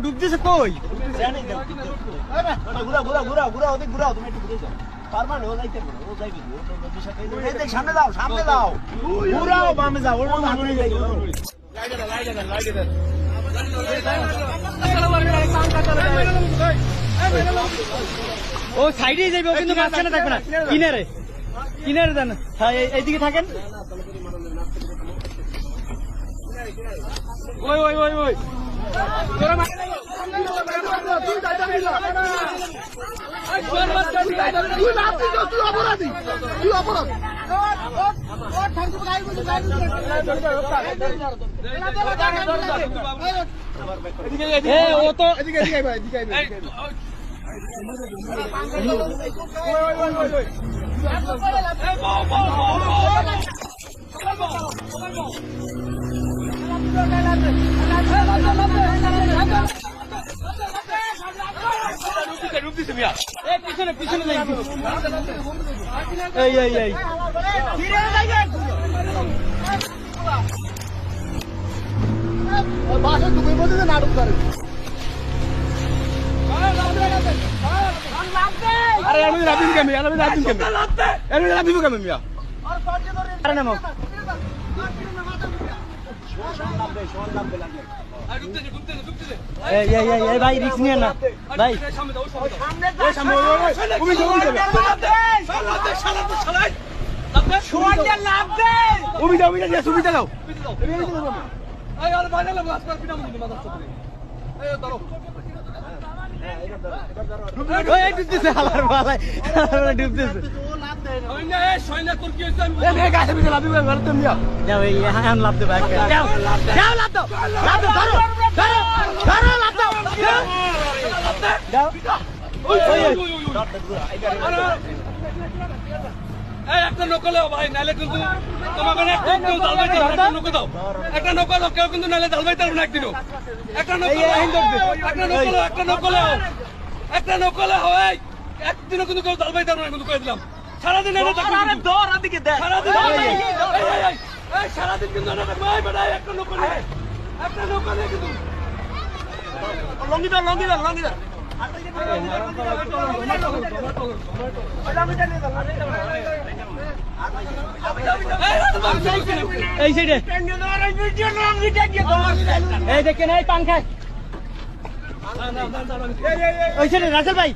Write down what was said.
ডুবতেছে কই সামনে দাও সামনে দাও ঘুরাও বামে যাও ও সাইডে যাইবে ও কিন্তু মাঝখানে থাকবে না কিনারে কিনারে দেন এইদিকে থাকেন ওই ওই ওই ওই ও তো পিছনে পিছনে এই এই এই বাসা তুমি বলতে নাটক করে আরে আমি রাবিন কেমন আমি রাবিন কেমন আমি রাবিন কেমন মিয়া আরে নামো এই এই এই ভাই রিস্ক নিয়ে না ভাই সামনে তুমি লাভ দে সুবিধা সুবিধা দাও এই আর বাইরে লাগো আজকাল পিটা মুদি মাথা চলে এই ধরো ওই ডুবতেছে আবার ভাই ডুবতেছে ওই না এই সয়না তোর কি হইছে আমি এই গাছে বিতে লাভ দিবে তুমি যাও এই এখন লাভ দে ভাই যাও যাও লাভ দাও ধরো ধরো ধরো লাভ দাও যাও ওই এই একটা নকল ভাই নালে কিন্তু তোমাকে একটা জালবাইতে একটা নকল দাও একটা নকল কেউ কিন্তু নালে জালবাইতে না একদিনও একটা নকল একটা নকল একটা নকল হয় একদিনও কিন্তু কেউ জালবাইতে না কিন্তু কই দিলাম সারাদিন এটা দেখো আরে দর আদিকে দেখ সারাদিন এই সারাদিন কিন্তু না ভাই বড়াই একটা নকল কিন্তু লঙ্গি দাও এই সাইডে এই দেখেন এই পাংখায় ওই সাইডে রাসেল ভাই